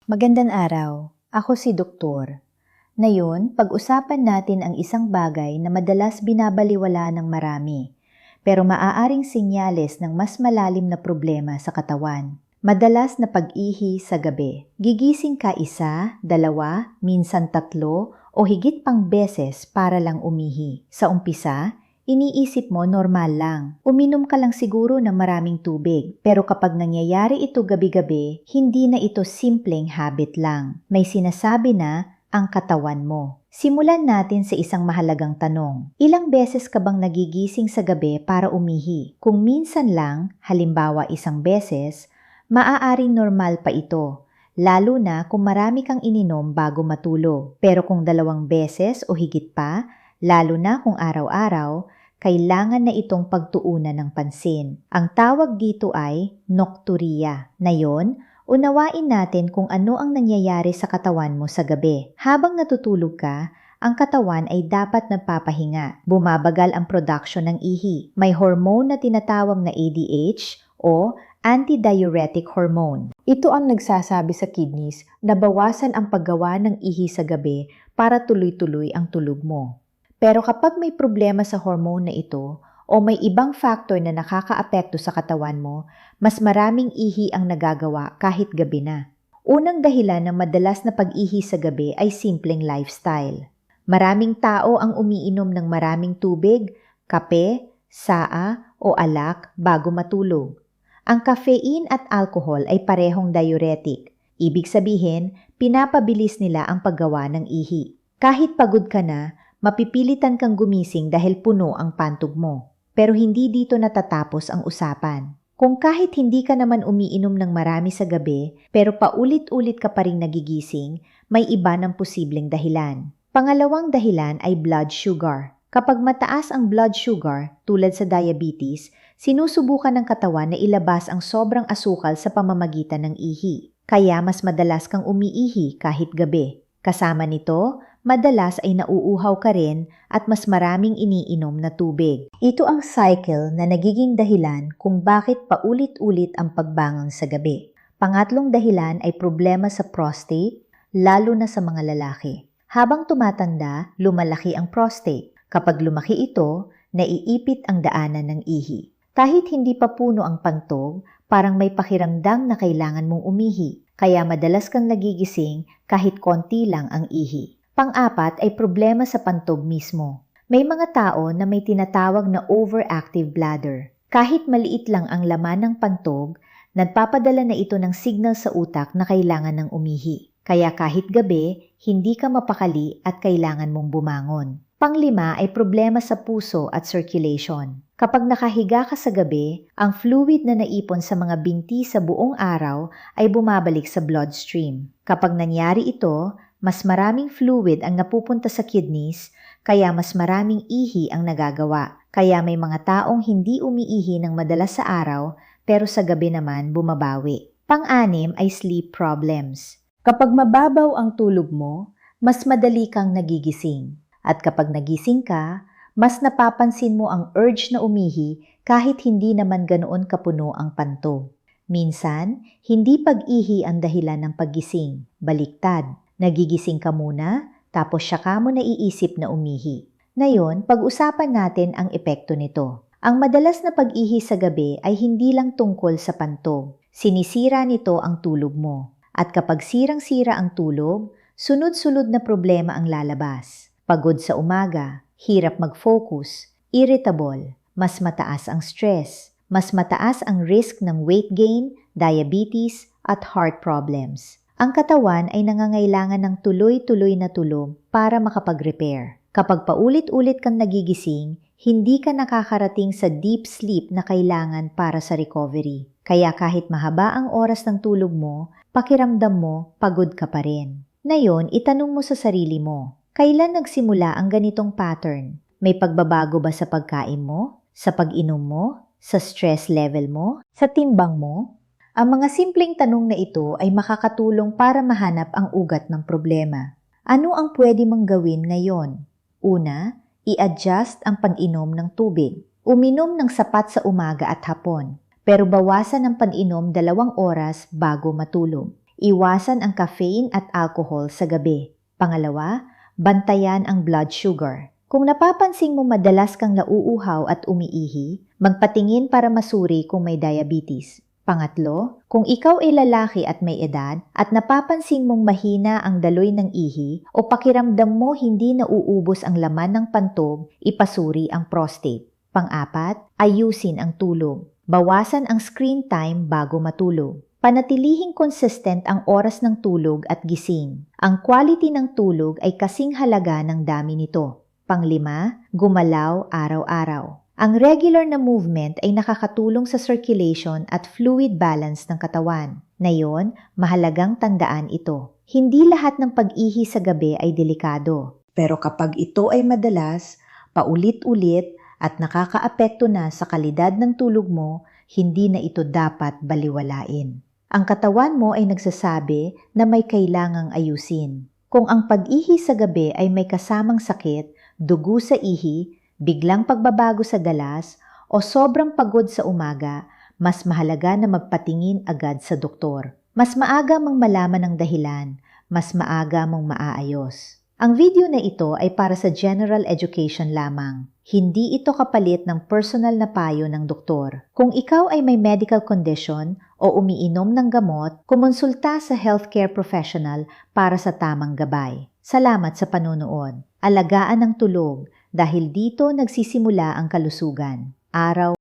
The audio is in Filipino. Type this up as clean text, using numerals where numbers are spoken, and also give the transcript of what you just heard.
Magandang araw. Ako si Doktor. Ngayon, pag-usapan natin ang isang bagay na madalas binabaliwala ng marami, pero maaaring senyales ng mas malalim na problema sa katawan. Madalas na pag-ihi sa gabi. Gigising ka isa, dalawa, minsan tatlo, o higit pang beses para lang umihi. Sa umpisa, iniisip mo normal lang. Uminom ka lang siguro ng maraming tubig. Pero kapag nangyayari ito gabi-gabi, hindi na ito simpleng habit lang. May sinasabi na ang katawan mo. Simulan natin sa isang mahalagang tanong. Ilang beses ka bang nagigising sa gabi para umihi? Kung minsan lang, halimbawa isang beses, maaaring normal pa ito. Lalo na kung marami kang ininom bago matulog. Pero kung 2 beses o higit pa, lalo na kung araw-araw, kailangan na itong pagtuunan ng pansin. Ang tawag dito ay nocturia. Ngayon, unawain natin kung ano ang nangyayari sa katawan mo sa gabi. Habang natutulog ka, ang katawan ay dapat nagpapahinga. Bumabagal ang production ng ihi. May hormone na tinatawag na ADH o antidiuretic hormone. Ito ang nagsasabi sa kidneys na bawasan ang paggawa ng ihi sa gabi para tuloy-tuloy ang tulog mo. Pero kapag may problema sa hormone na ito o may ibang factor na nakakaapekto sa katawan mo, mas maraming ihi ang nagagawa kahit gabi na. Unang dahilan ng madalas na pag-ihi sa gabi ay simpleng lifestyle. Maraming tao ang umiinom ng maraming tubig, kape, saa o alak bago matulog. Ang caffeine at alcohol ay parehong diuretic. Ibig sabihin, pinapabilis nila ang paggawa ng ihi. Kahit pagod ka na, mapipilitan kang gumising dahil puno ang pantog mo. Pero hindi dito natatapos ang usapan. Kung kahit hindi ka naman umiinom ng marami sa gabi, pero paulit-ulit ka pa ring nagigising, may iba ng posibleng dahilan. Pangalawang dahilan ay blood sugar. Kapag mataas ang blood sugar, tulad sa diabetes, sinusubukan ng katawan na ilabas ang sobrang asukal sa pamamagitan ng ihi. Kaya mas madalas kang umiihi kahit gabi. Kasama nito, madalas ay nauuhaw ka rin at mas maraming iniinom na tubig. Ito ang cycle na nagiging dahilan kung bakit paulit-ulit ang pagbangon sa gabi. Pangatlong dahilan ay problema sa prostate, lalo na sa mga lalaki. Habang tumatanda, lumalaki ang prostate. Kapag lumaki ito, naiipit ang daanan ng ihi. Kahit hindi pa puno ang pantog, parang may pakiramdam na kailangan mong umihi. Kaya madalas kang nagigising kahit konti lang ang ihi. Pang-apat ay problema sa pantog mismo. May mga tao na may tinatawag na overactive bladder. Kahit maliit lang ang laman ng pantog, nagpapadala na ito ng signal sa utak na kailangan ng umihi. Kaya kahit gabi, hindi ka mapakali at kailangan mong bumangon. Pang-5 ay problema sa puso at circulation. Kapag nakahiga ka sa gabi, ang fluid na naipon sa mga binti sa buong araw ay bumabalik sa bloodstream. Kapag nangyari ito, mas maraming fluid ang napupunta sa kidneys, kaya mas maraming ihi ang nagagawa. Kaya may mga taong hindi umiihi ng madalas sa araw, pero sa gabi naman bumabawi. Pang-6 ay sleep problems. Kapag mababaw ang tulog mo, mas madali kang nagigising. At kapag nagising ka, mas napapansin mo ang urge na umihi kahit hindi naman ganoon kapuno ang pantog. Minsan, hindi pag-ihi ang dahilan ng paggising, baliktad. Nagigising ka muna, tapos saka mo naiisip na umihi. Ngayon, pag-usapan natin ang epekto nito. Ang madalas na pag-ihi sa gabi ay hindi lang tungkol sa pantog. Sinisira nito ang tulog mo. At kapag sirang-sira ang tulog, sunod-sunod na problema ang lalabas. Pagod sa umaga, hirap mag-focus, irritable, mas mataas ang stress, mas mataas ang risk ng weight gain, diabetes, at heart problems. Ang katawan ay nangangailangan ng tuloy-tuloy na tulog para makapag-repair. Kapag paulit-ulit kang nagigising, hindi ka nakakarating sa deep sleep na kailangan para sa recovery. Kaya kahit mahaba ang oras ng tulog mo, pakiramdam mo, pagod ka pa rin. Ngayon, itanong mo sa sarili mo, kailan nagsimula ang ganitong pattern? May pagbabago ba sa pagkain mo? Sa pag-inom mo? Sa stress level mo? Sa timbang mo? Ang mga simpleng tanong na ito ay makakatulong para mahanap ang ugat ng problema. Ano ang pwede mong gawin ngayon? Una, i-adjust ang pag-inom ng tubig. Uminom ng sapat sa umaga at hapon, pero bawasan ang pag-inom 2 oras bago matulog. Iwasan ang caffeine at alcohol sa gabi. Pangalawa, bantayan ang blood sugar. Kung napapansin mo madalas kang nauuhaw at umiihi, magpatingin para masuri kung may diabetes. Pangatlo, kung ikaw ay lalaki at may edad at napapansin mong mahina ang daloy ng ihi o pakiramdam mo hindi nauubos ang laman ng pantog, ipasuri ang prostate. Pang-apat, ayusin ang tulog. Bawasan ang screen time bago matulog. Panatilihing consistent ang oras ng tulog at gising. Ang quality ng tulog ay kasing halaga ng dami nito. Panglima, gumalaw araw-araw. Ang regular na movement ay nakakatulong sa circulation at fluid balance ng katawan. Ngayon, mahalagang tandaan ito. Hindi lahat ng pag-ihi sa gabi ay delikado. Pero kapag ito ay madalas, paulit-ulit at nakakaapekto na sa kalidad ng tulog mo, hindi na ito dapat baliwalain. Ang katawan mo ay nagsasabi na may kailangang ayusin. Kung ang pag-ihi sa gabi ay may kasamang sakit, dugo sa ihi, biglang pagbabago sa galas, o sobrang pagod sa umaga, mas mahalaga na magpatingin agad sa doktor. Mas maaga mong malaman ang dahilan, mas maaga mong maaayos. Ang video na ito ay para sa general education lamang. Hindi ito kapalit ng personal na payo ng doktor. Kung ikaw ay may medical condition o umiinom ng gamot, kumonsulta sa healthcare professional para sa tamang gabay. Salamat sa panunood. Alagaan ang tulog dahil dito nagsisimula ang kalusugan. Araw